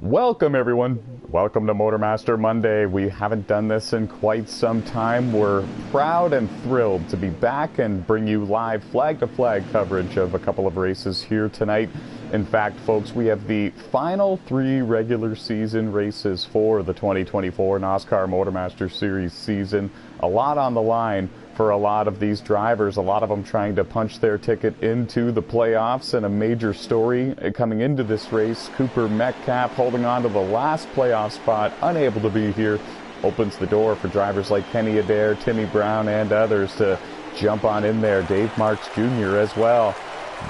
Welcome everyone. Welcome to MotorMaster Monday. We haven't done this in quite some time. We're proud and thrilled to be back and bring you live flag-to-flag coverage of a couple of races here tonight. In fact, folks, we have the final 3 regular season races for the 2024 NASCAR MotorMaster Series season. A lot on the line for a lot of these drivers, a lot of them trying to punch their ticket into the playoffs. And a major story coming into this race, Cooper Metcalf holding on to the last playoff spot, unable to be here, opens the door for drivers like Kenny Adair, Timmy Brown, and others to jump on in there. Dave Marks Jr. as well.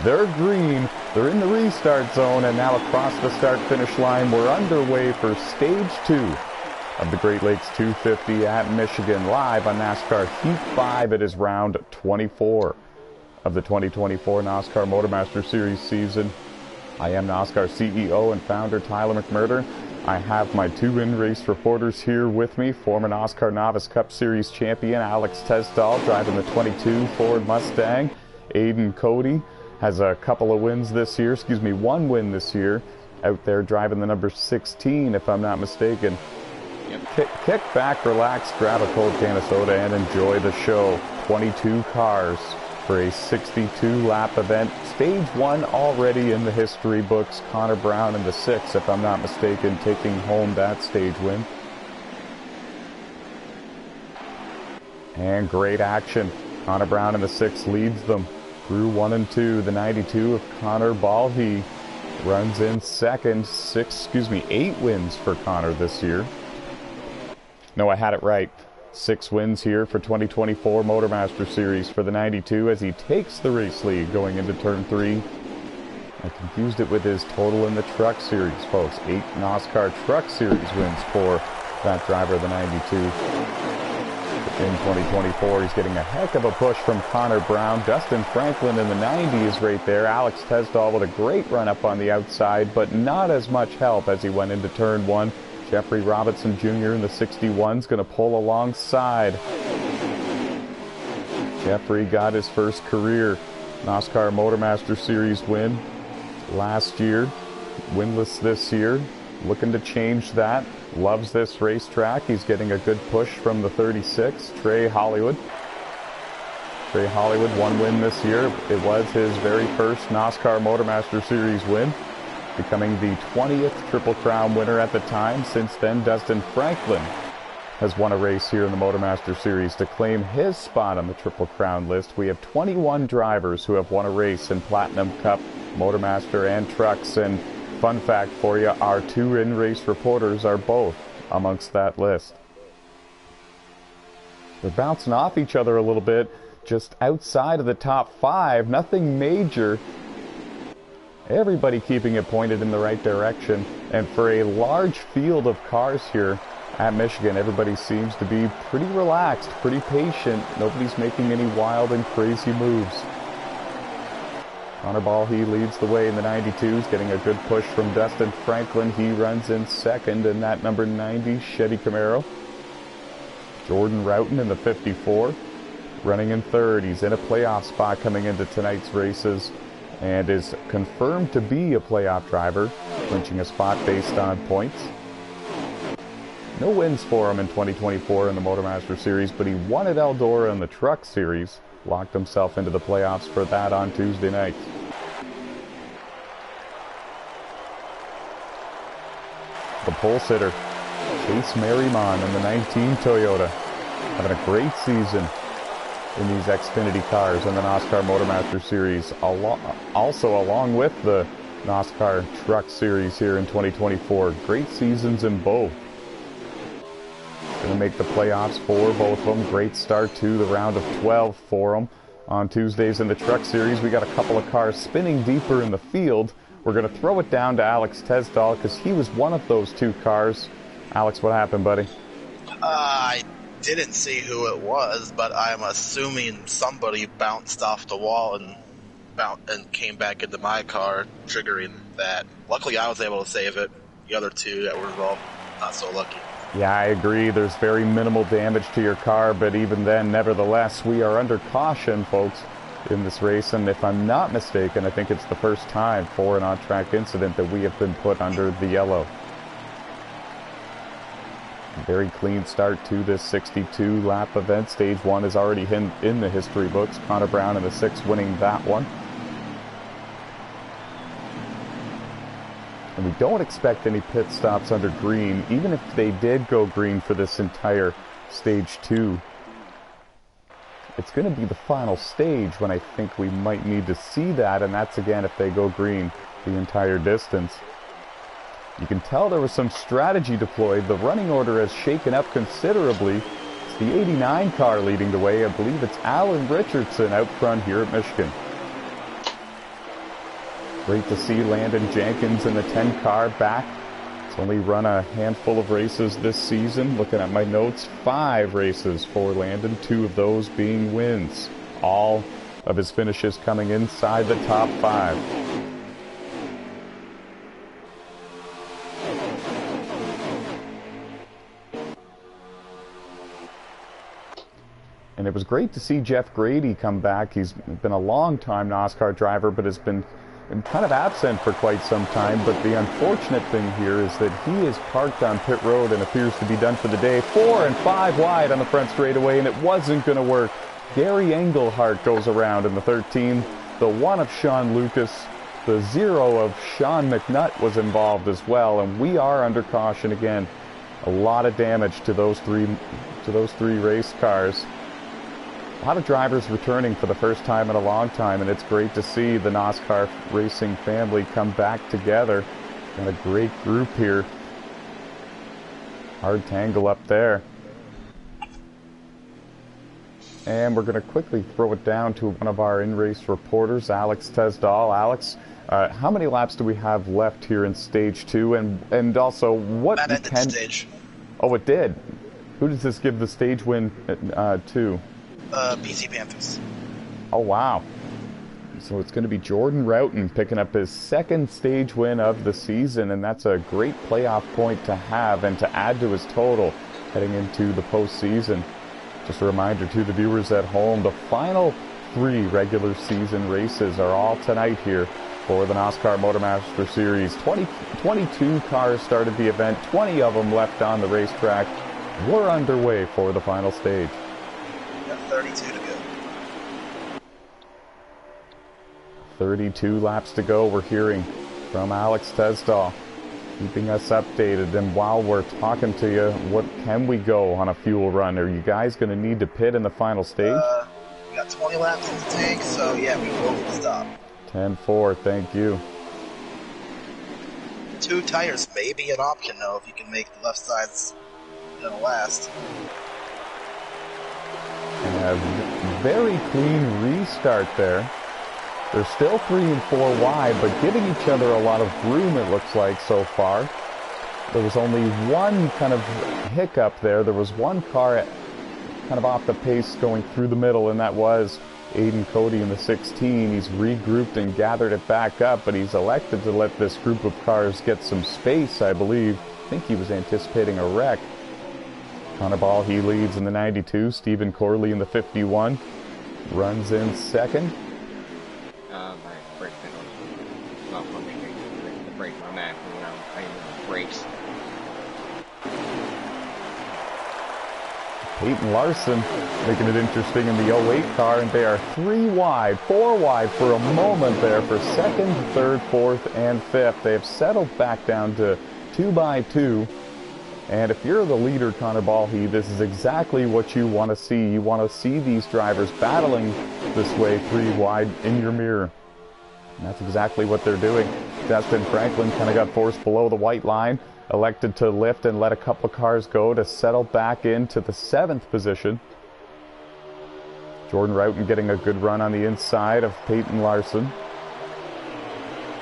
They're green, they're in the restart zone, and now across the start-finish line, we're underway for Stage 2 of the Great Lakes 250 at Michigan, live on NASCAR Heat 5. It is round 24 of the 2024 NASCAR MotorMaster Series season. I am NASCAR CEO and founder Tyler McMurder. I have my 2 in-race reporters here with me. Former NASCAR Novice Cup Series champion Alex Tesdall driving the 22 Ford Mustang. Aiden Cody has a couple of wins this year, one win this year, out there driving the number 16, if I'm not mistaken. Kick back, relax, grab a cold can of soda, and enjoy the show. 22 cars for a 62-lap event. Stage 1 already in the history books. Connor Brown in the 6, if I'm not mistaken, taking home that stage win. And great action. Connor Brown in the 6 leads them through 1 and 2. The 92 of Connor Balhe runs in second. 8 wins for Connor this year. No, I had it right. 6 wins here for 2024 MotorMaster Series for the 92 as he takes the race lead going into turn 3. I confused it with his total in the Truck Series, folks. 8 NASCAR Truck Series wins for that driver of the 92. In 2024, he's getting a heck of a push from Connor Brown. Dustin Franklin in the 90 is right there. Alex Tesdall with a great run up on the outside, but not as much help as he went into turn 1. Jeffrey Robinson Jr. in the 61 is going to pull alongside. Jeffrey got his first career NASCAR MotorMaster Series win last year. Winless this year. Looking to change that. Loves this racetrack. He's getting a good push from the 36, Trey Hollywood. Trey Hollywood, 1 win this year. It was his very first NASCAR MotorMaster Series win, becoming the 20th Triple Crown winner at the time. Since then, Dustin Franklin has won a race here in the MotorMaster Series to claim his spot on the Triple Crown list. We have 21 drivers who have won a race in Platinum Cup, MotorMaster, and Trucks. And fun fact for you, our 2 in-race reporters are both amongst that list. They're bouncing off each other a little bit, just outside of the top 5. Nothing major. Everybody keeping it pointed in the right direction. And for a large field of cars here at Michigan, everybody seems to be pretty relaxed, pretty patient. Nobody's making any wild and crazy moves. Connor Balhe leads the way in the 92s, getting a good push from Dustin Franklin. He runs in second in that number 90 Chevy Camaro. Jordan Roughton in the 54, running in third. He's in a playoff spot coming into tonight's races and is confirmed to be a playoff driver, clinching a spot based on points. No wins for him in 2024 in the MotorMaster Series, but he won at Eldora in the Truck Series. Locked himself into the playoffs for that on Tuesday night. The pole sitter, Chase Merriman in the 19 Toyota, having a great season in these Xfinity cars in the NASCAR MotorMaster Series, also along with the NASCAR Truck Series here in 2024. Great seasons in both. Going to make the playoffs for both of them. Great start to the round of 12 for them. On Tuesdays in the Truck Series, we got a couple of cars spinning deeper in the field. We're going to throw it down to Alex Tesdall because he was one of those 2 cars. Alex, what happened, buddy? I didn't see who it was, but I'm assuming somebody bounced off the wall and came back into my car, triggering that. Luckily, I was able to save it. The other 2 that were involved, not so lucky. Yeah, I agree. There's very minimal damage to your car, but even then, nevertheless, we are under caution, folks, in this race. And if I'm not mistaken, I think it's the first time for an on-track incident that we have been put under the yellow. Very clean start to this 62-lap event. Stage 1 is already in the history books. Connor Brown in the 6th winning that one. And we don't expect any pit stops under green, even if they did go green for this entire Stage 2. It's going to be the final stage when I think we might need to see that, and that's again if they go green the entire distance. You can tell there was some strategy deployed. The running order has shaken up considerably. It's the 89 car leading the way. I believe it's Alan Richardson out front here at Michigan. Great to see Landon Jenkins in the 10 car back. He's only run a handful of races this season. Looking at my notes, 5 races for Landon, 2 of those being wins. All of his finishes coming inside the top 5. And it was great to see Jeff Grady come back. He's been a long-time NASCAR driver, but has been kind of absent for quite some time. But the unfortunate thing here is that he is parked on pit road and appears to be done for the day. 4 and 5 wide on the front straightaway, and it wasn't going to work. Gary Engelhart goes around in the 13. The 1 of Sean Lucas, the 0 of Sean McNutt was involved as well, and we are under caution again. A lot of damage to those three race cars. A lot of drivers returning for the first time in a long time, and it's great to see the NASCAR racing family come back together. Got a great group here. Hard tangle up there. And we're going to quickly throw it down to one of our in-race reporters, Alex Tesdall. Alex, how many laps do we have left here in Stage 2? And also, what that ended the stage. Oh, it did? Who does this give the stage win to? BC Panthers. Oh, wow. So it's going to be Jordan Roughton picking up his 2nd stage win of the season, and that's a great playoff point to have and to add to his total heading into the postseason. Just a reminder to the viewers at home, the final 3 regular season races are all tonight here for the NASCAR MotorMaster Series. 22 cars started the event, 20 of them left on the racetrack. We're underway for the final stage. 32 to go. 32 laps to go. We're hearing from Alex Tesdall, keeping us updated. And while we're talking to you, what can we go on a fuel run? Are you guys going to need to pit in the final stage? We got 20 laps in the tank, so yeah, we will need to stop. 10-4, thank you. 2 tires may be an option, though, if you can make the left sides last. And a very clean restart there. They're still 3 and 4 wide, but giving each other a lot of room, it looks like, so far. There was only one kind of hiccup there. There was one car kind of off the pace going through the middle, and that was Aiden Cody in the 16. He's regrouped and gathered it back up, but he's elected to let this group of cars get some space, I believe. I think he was anticipating a wreck. Connor Ball, he leads in the 92. Stephen Corley in the 51 runs in 2nd. My brake pedal not functioning. The brake on that when I'm playing brakes. Peyton Larson making it interesting in the 08 car, and they are 3 wide, 4 wide for a moment there for 2nd, 3rd, 4th, and 5th. They have settled back down to 2 by 2. And if you're the leader, Connor Balhy, this is exactly what you want to see. You want to see these drivers battling this way 3 wide in your mirror. And that's exactly what they're doing. Dustin Franklin kind of got forced below the white line, elected to lift and let a couple of cars go to settle back into the 7th position. Jordan Roughton getting a good run on the inside of Peyton Larson.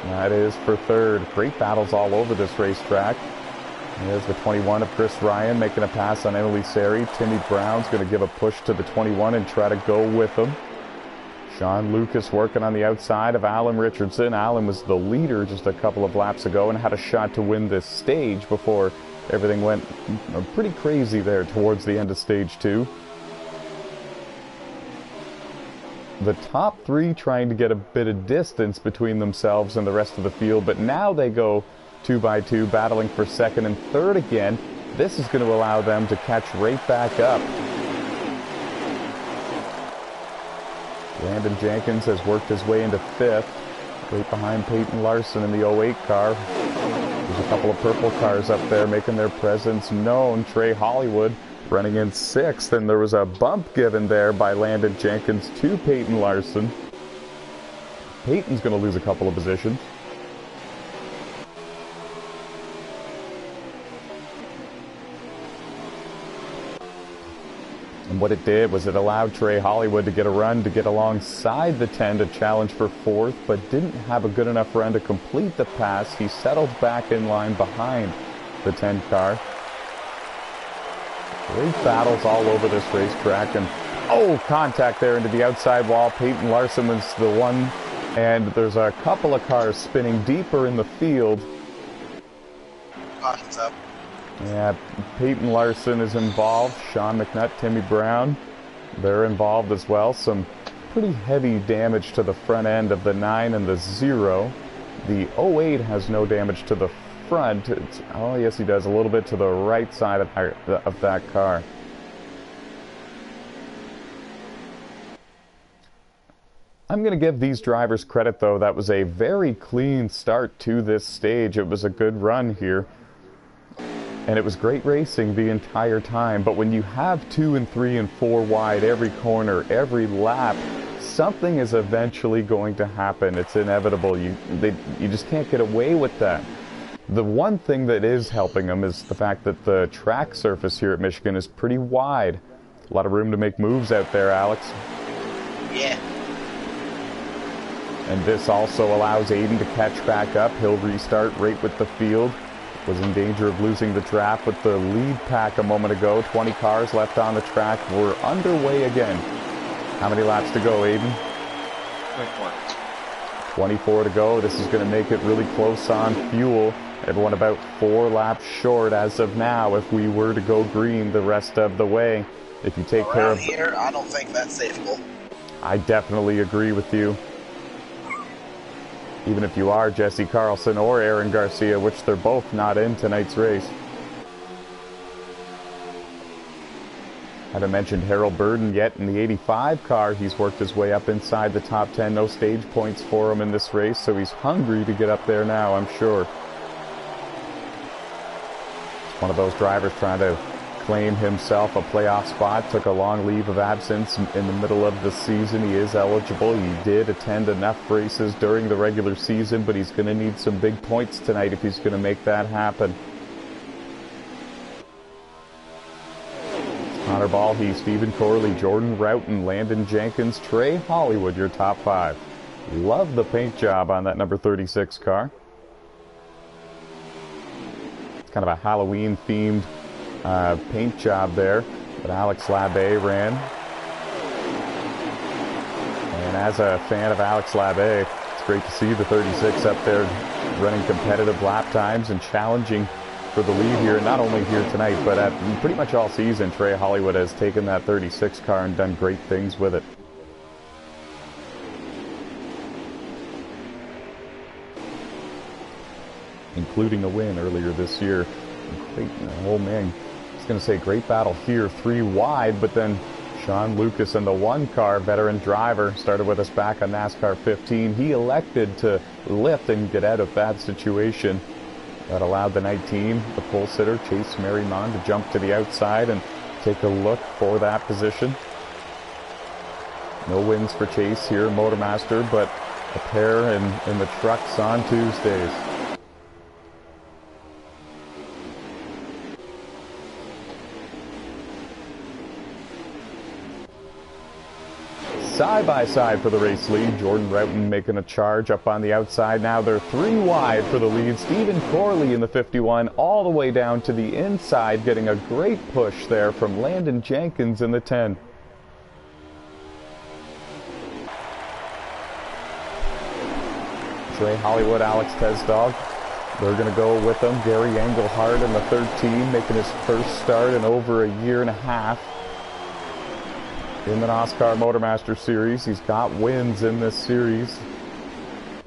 That is for 3rd. Great battles all over this racetrack. There's the 21 of Chris Ryan making a pass on Emily Seri. Timmy Brown's going to give a push to the 21 and try to go with him. Sean Lucas working on the outside of Alan Richardson. Alan was the leader just a couple of laps ago and had a shot to win this stage before everything went pretty crazy there towards the end of Stage 2. The top 3 trying to get a bit of distance between themselves and the rest of the field, but now they go 2 by 2, battling for 2nd and 3rd again. This is going to allow them to catch right back up. Landon Jenkins has worked his way into 5th, right behind Peyton Larson in the 08 car. There's a couple of purple cars up there making their presence known. Trey Hollywood running in 6th, and there was a bump given there by Landon Jenkins to Peyton Larson. Peyton's going to lose a couple of positions. And what it did was it allowed Trey Hollywood to get a run to get alongside the 10 to challenge for 4th, but didn't have a good enough run to complete the pass. He settled back in line behind the 10 car. Great battles all over this racetrack, and contact there into the outside wall. Peyton Larson was the one, and there's a couple of cars spinning deeper in the field. Caution's up. Yeah, Peyton Larson is involved. Sean McNutt, Timmy Brown, they're involved as well. Some pretty heavy damage to the front end of the 9 and the 0. The 08 has no damage to the front. Oh, yes, he does. A little bit to the right side of that car. I'm going to give these drivers credit, though. That was a very clean start to this stage. It was a good run here. And it was great racing the entire time. But when you have 2 and 3 and 4 wide every corner, every lap, something is eventually going to happen. It's inevitable. You just can't get away with that. The one thing that is helping them is the fact that the track surface here at Michigan is pretty wide. A lot of room to make moves out there, Alex. Yeah. And this also allows Aiden to catch back up. He'll restart right with the field. Was in danger of losing the draft with the lead pack a moment ago. 20 cars left on the track. We're underway again. How many laps to go, Aiden? 24. 24 to go. This is going to make it really close on fuel. Everyone about 4 laps short as of now if we were to go green the rest of the way. If you take care of... here, I don't think that's safeable. I definitely agree with you. Even if you are Jesse Carlson or Aaron Garcia, which they're both not in tonight's race. Haven't mentioned Harold Burden yet in the 85 car. He's worked his way up inside the top 10. No stage points for him in this race, so he's hungry to get up there now, I'm sure. It's one of those drivers trying to claim himself a playoff spot. Took a long leave of absence in the middle of the season. He is eligible. He did attend enough races during the regular season, but he's going to need some big points tonight if he's going to make that happen. Connor Balhe, Stephen Corley, Jordan Roughton, Landon Jenkins, Trey Hollywood, your top 5. Love the paint job on that number 36 car. It's kind of a Halloween-themed paint job there that Alex Labbe ran. And as a fan of Alex Labbe, it's great to see the 36 up there running competitive lap times and challenging for the lead here, not only here tonight, but at pretty much all season. Trey Hollywood has taken that 36 car and done great things with it. Including a win earlier this year. Great, oh man, I was going to say great battle here, 3 wide, but then Sean Lucas in the 1 car, veteran driver, started with us back on NASCAR 15. He elected to lift and get out of that situation. That allowed the night team, the pole sitter, Chase Merrimon, to jump to the outside and take a look for that position. No wins for Chase here, MotorMaster, but a pair in the trucks on Tuesdays. Side by side for the race lead. Jordan Roughton making a charge up on the outside. Now they're 3 wide for the lead. Stephen Corley in the 51 all the way down to the inside, getting a great push there from Landon Jenkins in the 10. Trey Hollywood, Alex Tesdog, they're going to go with them. Gary Engelhardt in the 13, making his first start in over a year and a half in the NOSSCAR MotorMaster Series. He's got wins in this series.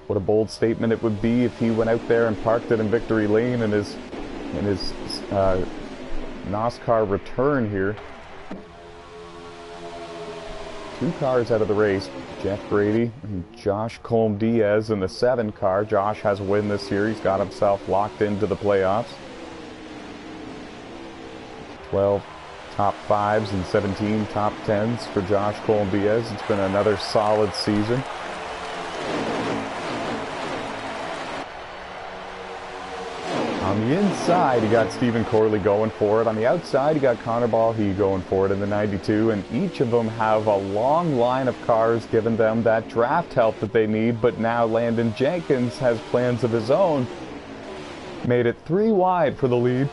What a bold statement it would be if he went out there and parked it in victory lane in his NOSSCAR return here. 2 cars out of the race. Jeff Grady and Josh Colm-Diaz in the 7 car. Josh has a win this year. He's got himself locked into the playoffs. 12 top 5s and 17 top 10s for Josh Colm-Diaz. It's been another solid season. On the inside, you got Stephen Corley going for it. On the outside, you got Connor Balhy going for it in the 92, and each of them have a long line of cars giving them that draft help that they need, but now Landon Jenkins has plans of his own. Made it 3 wide for the lead.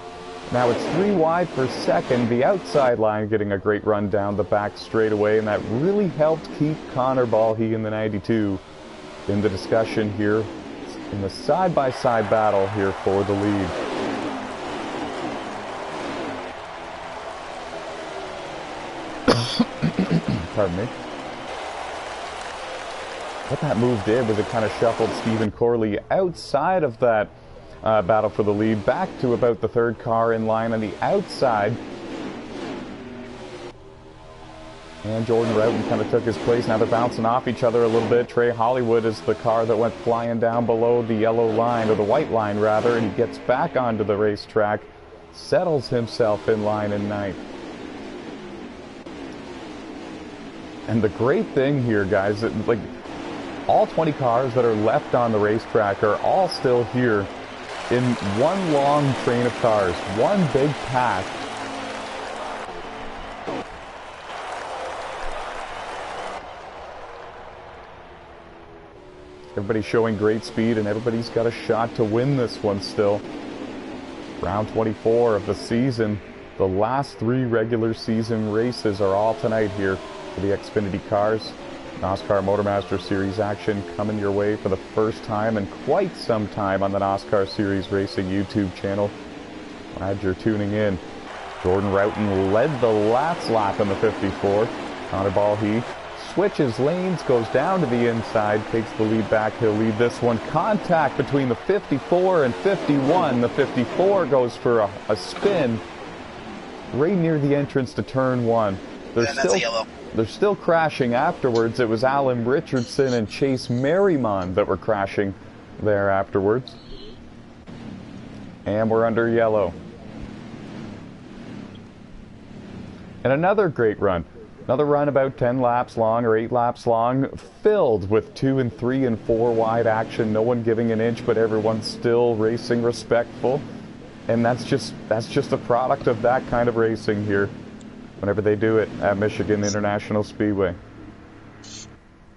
Now it's 3 wide for second. The outside line getting a great run down the back straightaway, and that really helped keep Connor Balhy in the 92 in the discussion here in the side-by-side battle here for the lead. Pardon me. What that move did was it kind of shuffled Stephen Corley outside of that battle for the lead back to about the 3rd car in line on the outside. And Jordan Roughton kind of took his place. Now they're bouncing off each other a little bit. Trey Hollywood is the car that went flying down below the yellow line, or the white line rather, and he gets back onto the racetrack, settles himself in line in 9th. And the great thing here, guys, that, like, all 20 cars that are left on the racetrack are all still here in one long train of cars, one big pack. Everybody's showing great speed, and everybody's got a shot to win this one still. Round 24 of the season. The last 3 regular season races are all tonight here for the Xfinity cars. NASCAR MotorMaster Series action coming your way for the first time in quite some time on the NASCAR Series Racing YouTube channel. Glad you're tuning in. Jordan Roughton led the last lap in the 54. Connor Balhy switches lanes, goes down to the inside, takes the lead back. He'll lead this one. Contact between the 54 and 51. The 54 goes for a spin right near the entrance to turn 1. They're still crashing afterwards. It was Alan Richardson and Chase Merriman that were crashing there afterwards. And we're under yellow. And another great run. Another run about 10 laps long or 8 laps long, filled with 2 and 3 and 4 wide action. No one giving an inch, but everyone's still racing respectful. And that's just a product of that kind of racing here whenever they do it at Michigan International Speedway.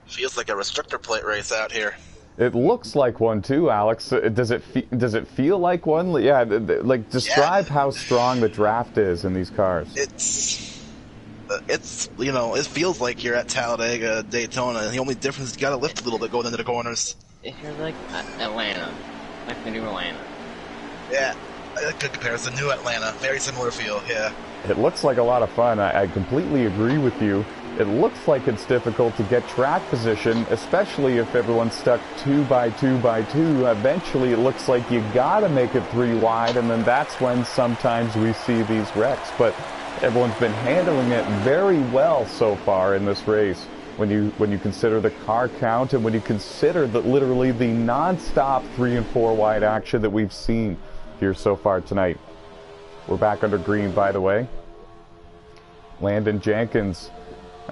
Feels like a restrictor plate race out here. It looks like one too, Alex. Does it feel like one? Yeah, like describe how strong the draft is in these cars. It's you know, it feels like you're at Talladega, Daytona. The only difference is you gotta lift a little bit going into the corners. If you're like Atlanta, like the new Atlanta. Yeah, a good comparison. New Atlanta, very similar feel. Yeah. It looks like a lot of fun. I completely agree with you. It looks like it's difficult to get track position, especially if everyone's stuck 2 by 2 by 2. Eventually, it looks like you gotta make it 3 wide, and then that's when sometimes we see these wrecks. But everyone's been handling it very well so far in this race. When you consider the car count and when you consider that literally the non-stop 3 and 4 wide action that we've seen here so far tonight. We're back under green, by the way. Landon Jenkins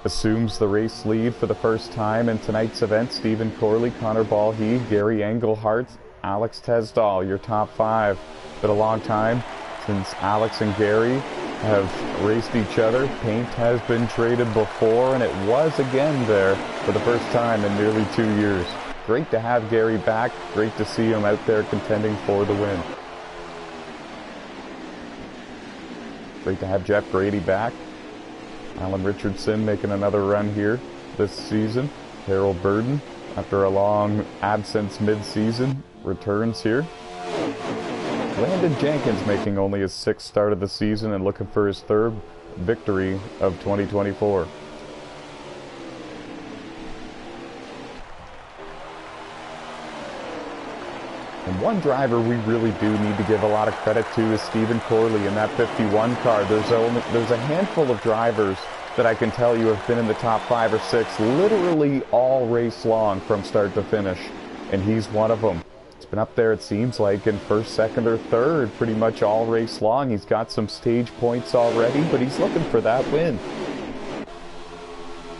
assumes the race lead for the first time in tonight's event. Stephen Corley, Connor Balhy, Gary Engelhart, Alex Tesdahl, your top 5. Been a long time since Alex and Gary have raced each other. Paint has been traded before, and it was again there for the first time in nearly 2 years. Great to have Gary back. Great to see him out there contending for the win. Great to have Jeff Grady back. Alan Richardson making another run here this season. Harold Burden, after a long absence mid-season, returns here. Landon Jenkins making only his 6th start of the season and looking for his 3rd victory of 2024. And one driver we really do need to give a lot of credit to is Stephen Corley in that 51 car. There's a handful of drivers that I can tell you have been in the top 5 or 6 literally all race long from start to finish, and he's one of them. It's been up there, it seems like, in first, second, or third pretty much all race long. He's got some stage points already, but he's looking for that win.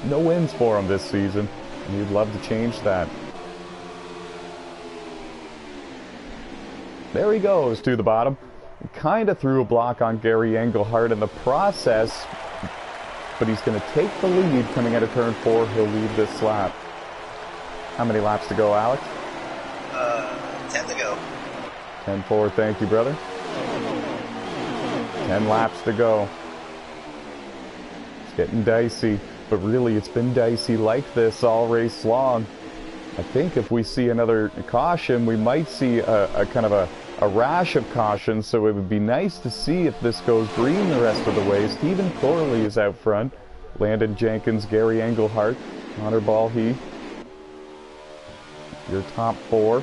No wins for him this season, and he'd love to change that. There he goes to the bottom. Kind of threw a block on Gary Engelhardt in the process, but he's going to take the lead coming out of turn 4. He'll lead this lap. How many laps to go, Alex? 10 to go. 10-4, thank you, brother. 10 laps to go. It's getting dicey, but really it's been dicey like this all race long. I think if we see another caution, we might see a kind of a rash of cautions, so it would be nice to see if this goes green the rest of the way. Stephen Corley is out front. Landon Jenkins, Gary Engelhardt, Connor Balhe. Your top 4.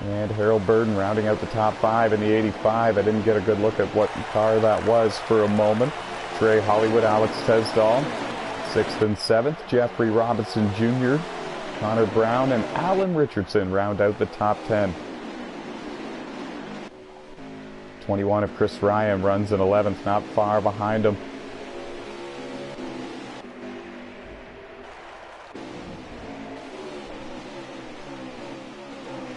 And Harold Burden rounding out the top 5 in the 85. I didn't get a good look at what car that was for a moment. Trey Hollywood, Alex Tesdall. 6th and 7th, Jeffrey Robinson Jr., Connor Brown, and Alan Richardson round out the top 10. 21 of Chris Ryan runs in 11th, not far behind him.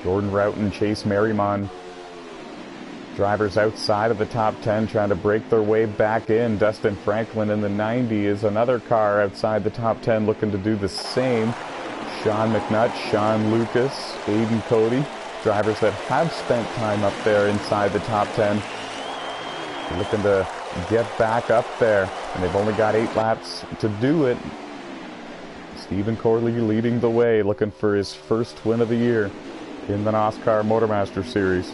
Jordan Roughton, Chase Merriman, drivers outside of the top 10 trying to break their way back in. Dustin Franklin in the 90 is another car outside the top 10 looking to do the same. Sean McNutt, Sean Lucas, Aiden Cody, drivers that have spent time up there inside the top 10, looking to get back up there, and they've only got 8 laps to do it. Stephen Corley leading the way, looking for his first win of the year in the NASCAR MotorMaster Series.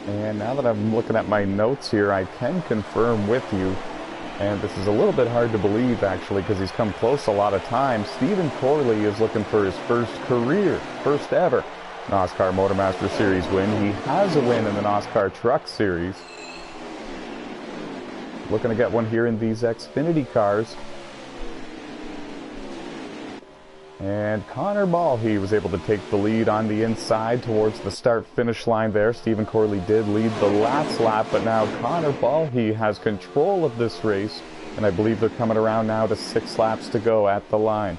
And now that I'm looking at my notes here, I can confirm with you, and this is a little bit hard to believe actually because he's come close a lot of times, Stephen Corley is looking for his first ever NASCAR MotorMaster Series win. He has a win in the NASCAR Truck Series. Looking to get one here in these Xfinity cars. And Connor Balhe was able to take the lead on the inside towards the start-finish line there. Stephen Corley did lead the last lap, but now Connor Balhe has control of this race, and I believe they're coming around now to 6 laps to go at the line.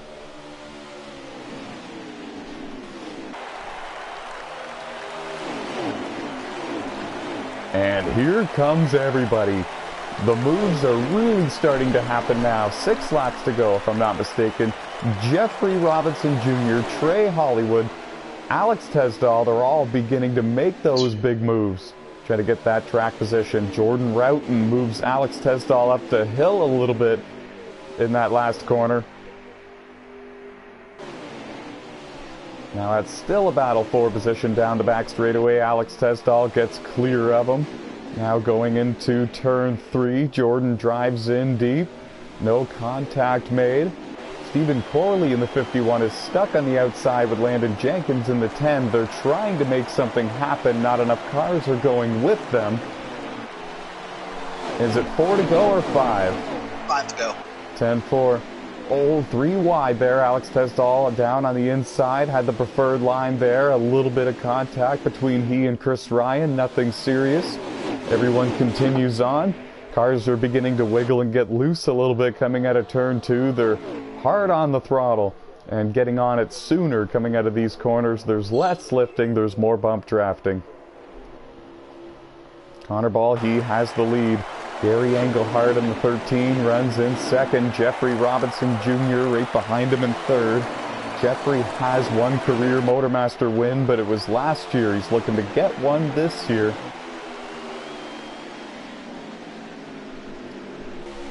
And here comes everybody. The moves are really starting to happen now. 6 laps to go, if I'm not mistaken. Jeffrey Robinson Jr., Trey Hollywood, Alex Tesdall, they're all beginning to make those big moves. Try to get that track position. Jordan Roughton moves Alex Tesdall up the hill a little bit in that last corner. Now that's still a battle for position down the back straightaway. Alex Tesdall gets clear of him. Now going into turn 3, Jordan drives in deep. No contact made. Stephen Corley in the 51 is stuck on the outside with Landon Jenkins in the 10. They're trying to make something happen. Not enough cars are going with them. Is it 4 to go or 5? 5 to go. 10-4. Oh, 3 wide there. Alex Tesdall down on the inside. Had the preferred line there. A little bit of contact between he and Chris Ryan. Nothing serious. Everyone continues on. Cars are beginning to wiggle and get loose a little bit coming out of turn 2. They're hard on the throttle and getting on it sooner coming out of these corners. There's less lifting. There's more bump drafting. Connor Balhe has the lead. Gary Engelhardt in the 13 runs in second. Jeffrey Robinson Jr. right behind him in third. Jeffrey has one career MotorMaster win, but it was last year. He's looking to get one this year.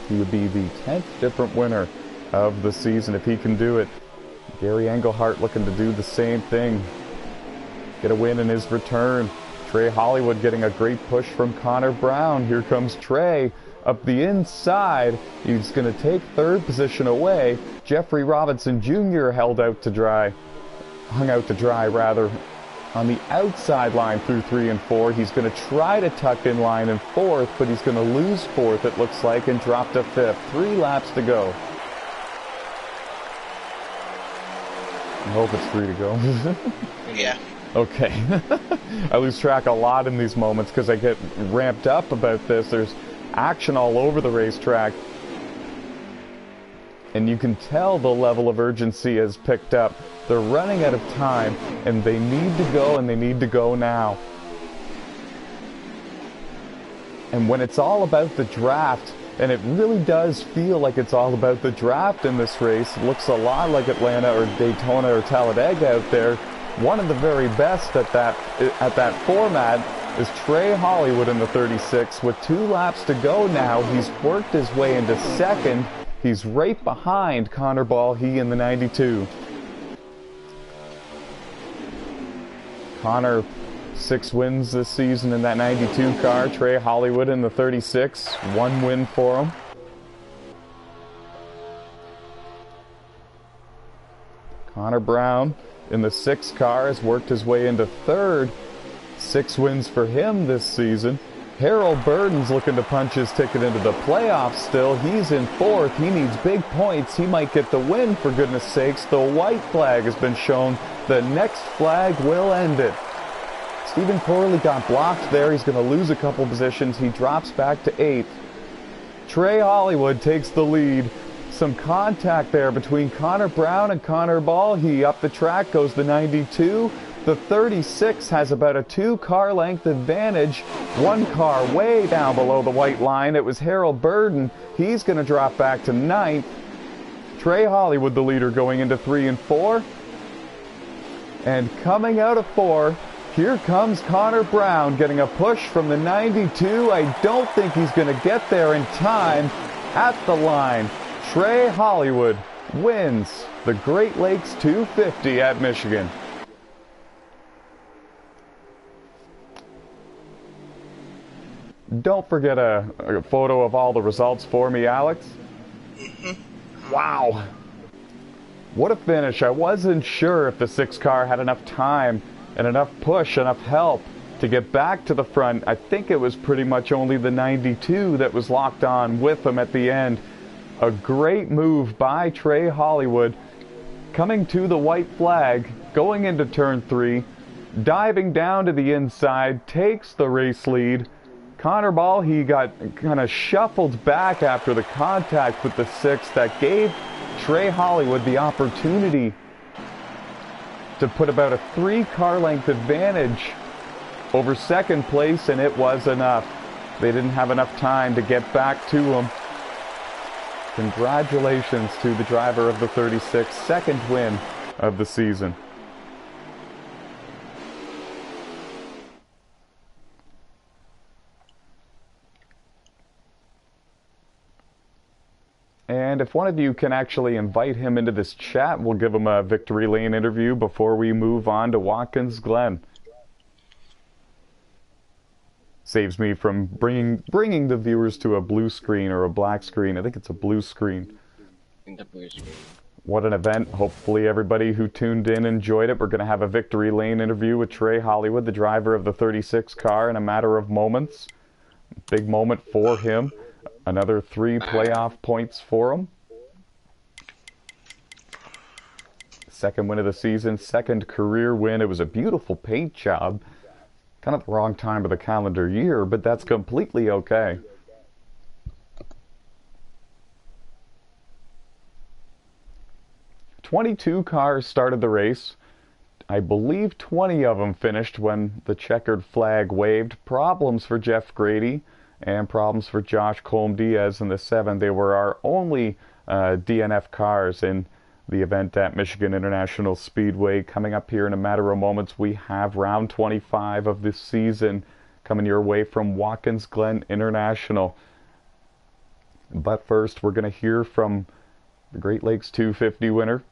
He would be the 10th different winner of the season if he can do it. Gary Engelhardt looking to do the same thing. get a win in his return. Trey Hollywood getting a great push from Connor Brown. Here comes Trey up the inside. He's going to take third position away. Jeffrey Robinson Jr. hung out to dry on the outside line through 3 and 4. He's going to try to tuck in line in 4th, but he's going to lose 4th, it looks like, and drop to 5th. 3 laps to go. I hope it's 3 to go. Yeah. Okay. I lose track a lot in these moments because I get ramped up about this. There's action all over the racetrack. And you can tell the level of urgency has picked up. They're running out of time, and they need to go, and they need to go now. And when it's all about the draft, and it really does feel like it's all about the draft in this race, it looks a lot like Atlanta or Daytona or Talladega out there. One of the very best at that format is Trey Hollywood in the 36. With 2 laps to go now, he's worked his way into 2nd. He's right behind Connor Ballhe in the 92. Connor, 6 wins this season in that 92 car. Trey Hollywood in the 36, 1 win for him. Connor Brown in the 6 car has worked his way into 3rd. 6 wins for him this season. Harold Burden's looking to punch his ticket into the playoffs still. He's in 4th. He needs big points. He might get the win, for goodness sakes. The white flag has been shown. The next flag will end it. Stephen Corley got blocked there. He's going to lose a couple positions. He drops back to 8th. Trey Hollywood takes the lead. Some contact there between Connor Brown and Connor Ballhe. Up the track goes the 92. The 36 has about a 2-car length advantage. 1 car way down below the white line. It was Harold Burden. He's going to drop back to 9th. Trey Hollywood, the leader, going into 3 and 4. And coming out of 4, here comes Connor Brown getting a push from the 92. I don't think he's going to get there in time. At the line, Trey Hollywood wins the Great Lakes 250 at Michigan. Don't forget a photo of all the results for me, Alex. Wow. What a finish. I wasn't sure if the 6 car had enough time and enough push, enough help to get back to the front. I think it was pretty much only the 92 that was locked on with him at the end. A great move by Trey Hollywood, coming to the white flag, going into turn 3, diving down to the inside, takes the race lead. Connor Ballhe got kind of shuffled back after the contact with the 6 that gave Trey Hollywood the opportunity to put about a 3-car length advantage over 2nd place, and it was enough. They didn't have enough time to get back to him. Congratulations to the driver of the 36, 2nd win of the season. And if one of you can actually invite him into this chat, we'll give him a Victory Lane interview before we move on to Watkins Glen. Saves me from bringing the viewers to a blue screen or a black screen. I think it's a blue screen. The blue screen. What an event. Hopefully everybody who tuned in enjoyed it. We're going to have a Victory Lane interview with Trey Hollywood, the driver of the 36 car, in a matter of moments. Big moment for him. Another 3 playoff points for him. 2nd win of the season, 2nd career win. It was a beautiful paint job. Kind of the wrong time of the calendar year, but that's completely okay. "22 cars started the race. I believe 20 of them finished when the checkered flag waved. Problems for Jeff Grady and problems for Josh Colm-Diaz in the 7. They were our only DNF cars in the event at Michigan International Speedway. Coming up here in a matter of moments, we have round 25 of this season coming your way from Watkins Glen International. But first, we're going to hear from the Great Lakes 250 winner,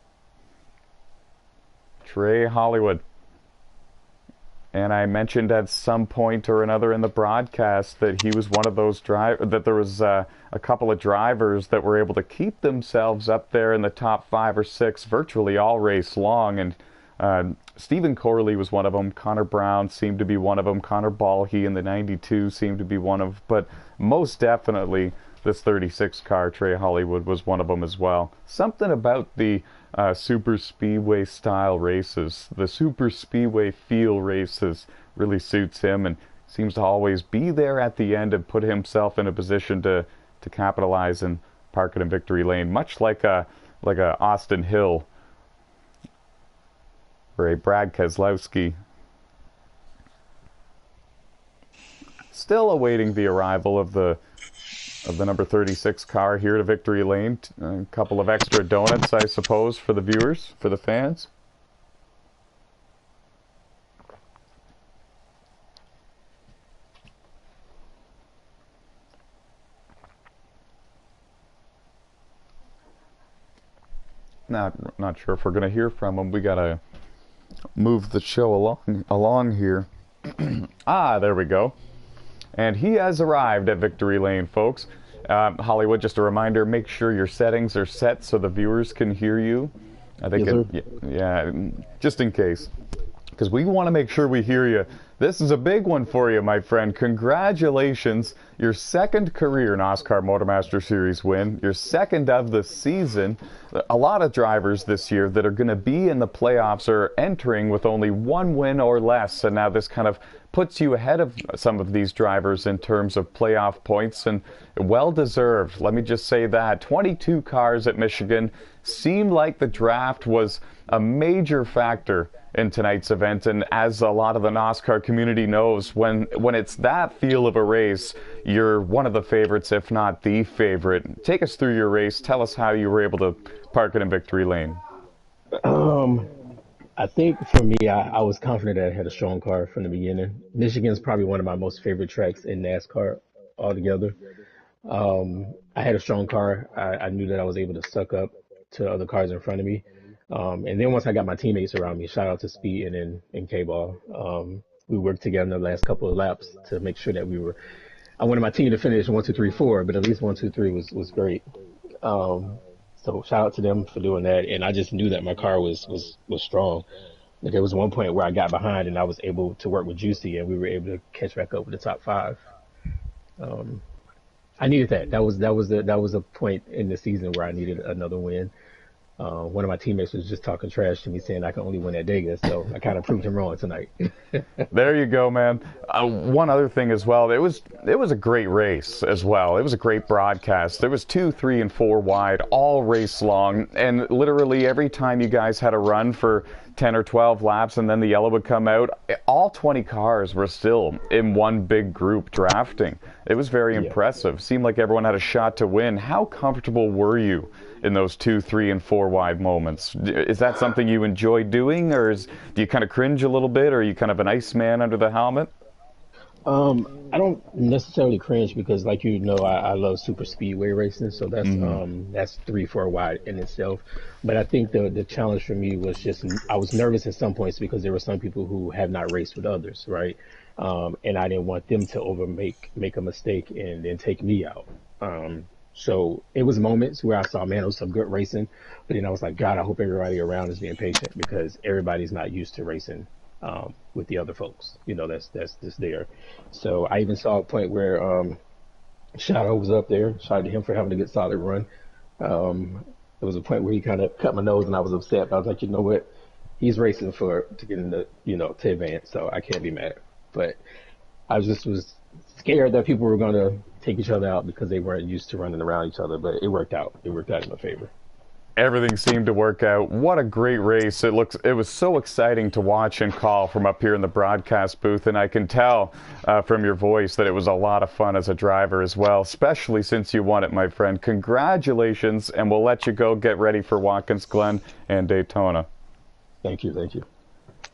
Trey Hollywood. And I mentioned at some point or another in the broadcast that he was one of those that there was a couple of drivers that were able to keep themselves up there in the top 5 or 6 virtually all race long. And Stephen Corley was one of them. Connor Brown seemed to be one of them. Connor Balhy in the 92 seemed to be one of. But most definitely this 36 car, Trey Hollywood, was one of them as well. Something about the super speedway style races, the super speedway feel races, really suits him, and seems to always be there at the end and put himself in a position to capitalize and park it in victory lane, much like a Austin Hill or a Brad Keselowski. Still awaiting the arrival of the number 36 car here to victory lane. A couple of extra donuts, I suppose, for the viewers, for the fans. Not sure if we're going to hear from him. We got to move the show along here. There we go. And he has arrived at victory lane, folks. Hollywood, just a reminder, make sure your settings are set so the viewers can hear you. I think, yeah, just in case. Because we want to make sure we hear you. This is a big one for you, my friend. Congratulations. Your second career NASCAR MotorMaster Series win. Your second of the season. A lot of drivers this year that are going to be in the playoffs are entering with only one win or less. And now this kind of puts you ahead of some of these drivers in terms of playoff points, and well deserved. Let me just say that 22 cars at Michigan. Seemed like the draft was a major factor in tonight's event, and as a lot of the NASCAR community knows, when it's that feel of a race, you're one of the favorites, if not the favorite. Take us through your race. Tell us how you were able to park it in victory lane. I think for me, I was confident that I had a strong car from the beginning. Michigan's probably one of my most favorite tracks in NASCAR altogether. I had a strong car. I knew that I was able to suck up to other cars in front of me. And then once I got my teammates around me, shout out to Speed and K-Ball, we worked together in the last couple of laps to make sure that I wanted my team to finish 1, 2, 3, 4, but at least 1, 2, 3 was great. So shout out to them for doing that. And I just knew that my car was strong. Like, there was one point where I got behind and I was able to work with Juicy, and we were able to catch back up with the top 5. I needed that. That was a point in the season where I needed another win. One of my teammates was just talking trash to me, saying I can only win at Vegas, so I kind of proved him wrong tonight. There you go, man. One other thing as well, it was a great race as well. It was a great broadcast. There was 2, 3, and 4 wide all race long, and literally every time you guys had a run for 10 or 12 laps and then the yellow would come out, all 20 cars were still in one big group drafting. It was very impressive. Seemed like everyone had a shot to win. How comfortable were you in those 2, 3, and 4 wide moments? Is that something you enjoy doing, or do you kind of cringe a little bit, or are you kind of an ice man under the helmet? I don't necessarily cringe because, like, I love super speedway racing, so that's 3, 4 wide in itself. But I think the challenge for me was just I was nervous at some points because there were some people who have not raced with others, right? And I didn't want them to make a mistake and then take me out. So it was moments where I saw, man, it was some good racing, but then I was like, God, I hope everybody around is being patient because everybody's not used to racing with the other folks, that's just there. So I even saw a point where Shadow was up there. Shout out to him for having a good solid run. There was a point where he kind of cut my nose and I was upset, but I was like, you know what? He's racing to get in the, to advance, so I can't be mad. But I was scared that people were going to take each other out because they weren't used to running around each other, but it worked out. It worked out in my favor. Everything seemed to work out. What a great race. It was so exciting to watch and call from up here in the broadcast booth, and I can tell from your voice that it was a lot of fun as a driver as well, especially since you won it, my friend. Congratulations, and we'll let you go get ready for Watkins Glen and Daytona. Thank you.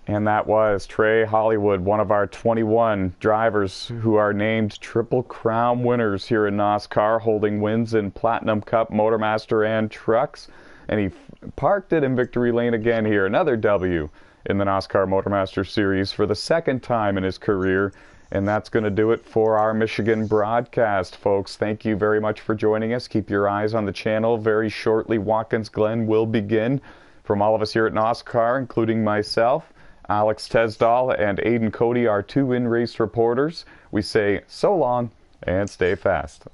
And that was Trey Hollywood, one of our 21 drivers who are named Triple Crown winners here in NASCAR, holding wins in Platinum Cup, MotorMaster, and Trucks. And he parked it in victory lane again here. Another W in the NASCAR MotorMaster Series for the second time in his career. And that's going to do it for our Michigan broadcast, folks. Thank you very much for joining us. Keep your eyes on the channel. Very shortly, Watkins Glen will begin. From all of us here at NOSSCAR, including myself, Alex Tesdahl, and Aiden Cody, our two in-race reporters, we say so long and stay fast.